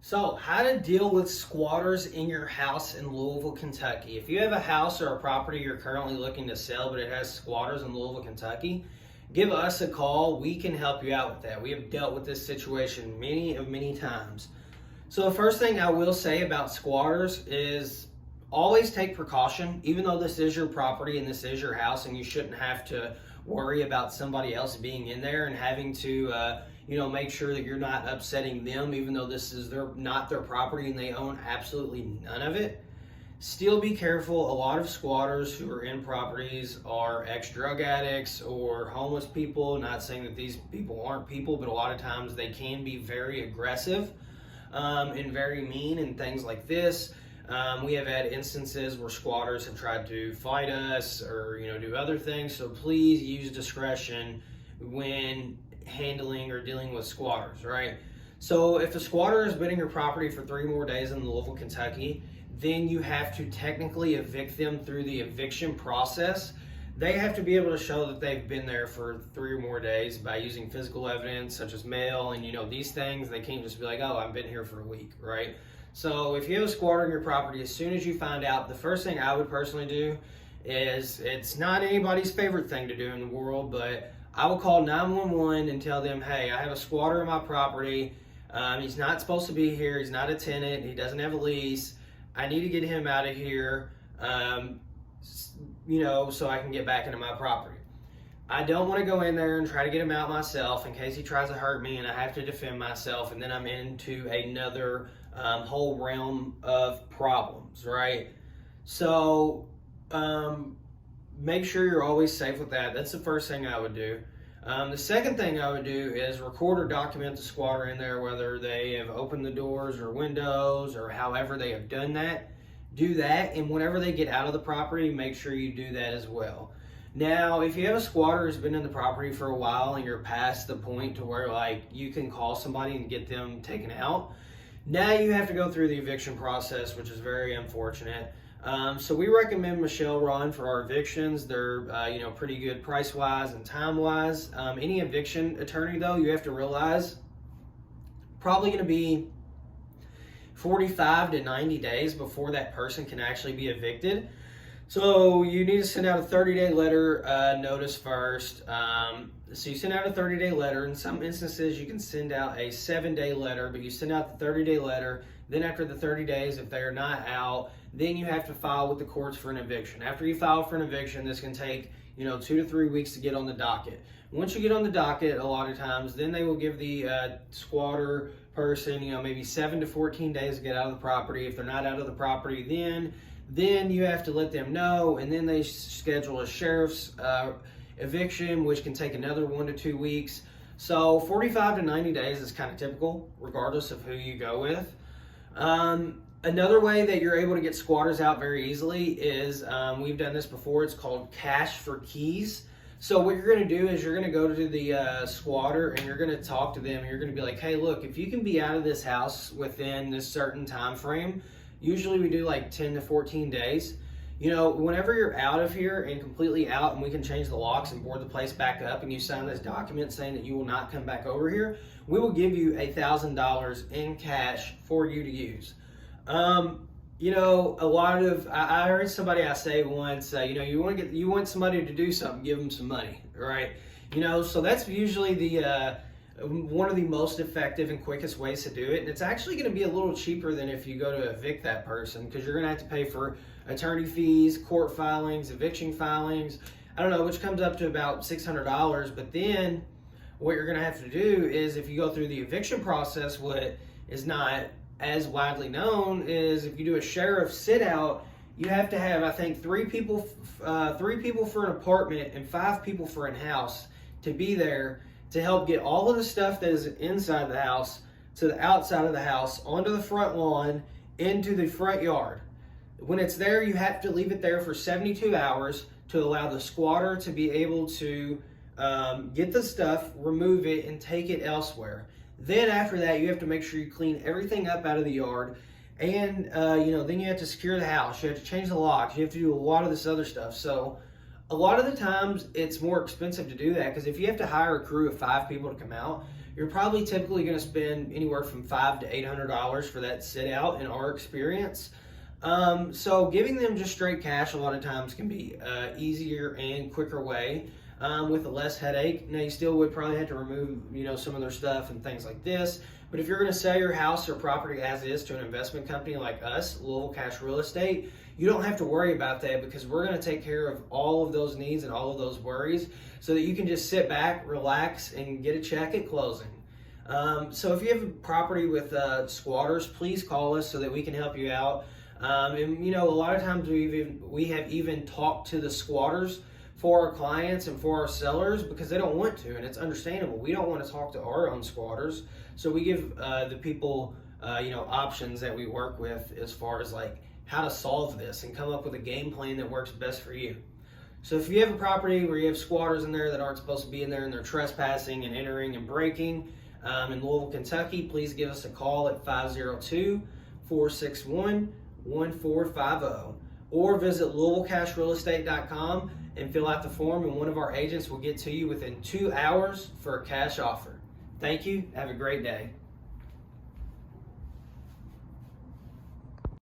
So, how to deal with squatters in your house in Louisville, Kentucky. If you have a house or a property you're currently looking to sell, but it has squatters in Louisville, Kentucky, give us a call. We can help you out with that. We have dealt with this situation many times. So, the first thing I will say about squatters is always take precaution. Even though this is your property and this is your house, and you shouldn't have to worry about somebody else being in there and having to make sure that you're not upsetting them, even though this is not their property and they own absolutely none of it. Still be careful. A lot of squatters who are in properties are ex-drug addicts or homeless people. Not saying that these people aren't people, but a lot of times they can be very aggressive and very mean and things like this. We have had instances where squatters have tried to fight us or do other things. So please use discretion when handling or dealing with squatters, right? So if a squatter has been in your property for 3 more days in Louisville, Kentucky, then you have to technically evict them through the eviction process. They have to be able to show that they've been there for 3 or more days by using physical evidence such as mail and these things. They can't just be like, oh, I've been here for a week, right? So if you have a squatter in your property, as soon as you find out, the first thing I would personally do is, it's not anybody's favorite thing to do in the world, but I will call 911 and tell them, hey, I have a squatter in my property. He's not supposed to be here. He's not a tenant. He doesn't have a lease. I need to get him out of here, so I can get back into my property. I don't want to go in there and try to get him out myself in case he tries to hurt me and I have to defend myself, and then I'm into another whole realm of problems, right? So make sure you're always safe with that. That's the first thing I would do. The second thing I would do is record or document the squatter in there, whether they have opened the doors or windows or however they have done that. Do that, and whenever they get out of the property, make sure you do that as well. Now, if you have a squatter who's been in the property for a while and you're past the point to where you can call somebody and get them taken out, now you have to go through the eviction process, which is very unfortunate. So we recommend Michelle Ron for our evictions. They're pretty good price-wise and time-wise. Any eviction attorney, though, you have to realize probably going to be 45 to 90 days before that person can actually be evicted. So you need to send out a 30-day letter notice first. So you send out a 30-day letter. In some instances, you can send out a 7-day letter, but you send out the 30-day letter. Then after the 30 days, if they're not out, then you have to file with the courts for an eviction. After you file for an eviction, this can take 2 to 3 weeks to get on the docket. Once you get on the docket, a lot of times, then they will give the squatter person maybe 7 to 14 days to get out of the property. If they're not out of the property, then you have to let them know, and then they schedule a sheriff's eviction, which can take another 1 to 2 weeks. So 45 to 90 days is kind of typical, regardless of who you go with. Another way that you're able to get squatters out very easily is, we've done this before, it's called cash for keys. So what you're going to do is you're going to go to the squatter and you're going to talk to them, and you're going to be like, hey, look, if you can be out of this house within this certain time frame, usually we do like 10 to 14 days. Whenever you're out of here and completely out, and we can change the locks and board the place back up, and you sign this document saying that you will not come back over here, we will give you $1,000 in cash for you to use. A lot of, I heard somebody say once, you want somebody to do something, give them some money, right? So that's usually one of the most effective and quickest ways to do it. And it's actually going to be a little cheaper than if you go to evict that person, because you're going to have to pay for attorney fees, court filings, eviction filings, which comes up to about $600. But then what you're going to have to do is, if you go through the eviction process, what is not as widely known is, if you do a sheriff sit out, you have to have, I think, 3 people for an apartment and 5 people for a house to be there to help get all of the stuff that is inside the house to the outside of the house, onto the front lawn, into the front yard. When it's there, you have to leave it there for 72 hours to allow the squatter to be able to get the stuff, remove it, and take it elsewhere. Then after that, you have to make sure you clean everything up out of the yard, and then you have to secure the house. You have to change the locks. You have to do a lot of this other stuff. So a lot of the times it's more expensive to do that, because if you have to hire a crew of 5 people to come out, you're probably typically going to spend anywhere from $500 to $800 for that sit out in our experience. So giving them just straight cash a lot of times can be easier and quicker way with a less headache. Now you still would probably have to remove, some of their stuff and things like this. But if you're going to sell your house or property as is to an investment company like us, Louisville Cash Real Estate, you don't have to worry about that because we're going to take care of all of those needs and all of those worries so that you can just sit back, relax, and get a check at closing. So if you have a property with squatters, please call us so that we can help you out. And a lot of times we have even talked to the squatters for our clients and for our sellers because they don't want to, and it's understandable. We don't want to talk to our own squatters, so we give the people options that we work with as far as like how to solve this and come up with a game plan that works best for you. So if you have a property where you have squatters in there that aren't supposed to be in there and they're trespassing and entering and breaking in Louisville, Kentucky, please give us a call at 502-461-1450 or visit LouisvilleCashRealEstate.com and fill out the form, and one of our agents will get to you within 2 hours for a cash offer. Thank you. Have a great day.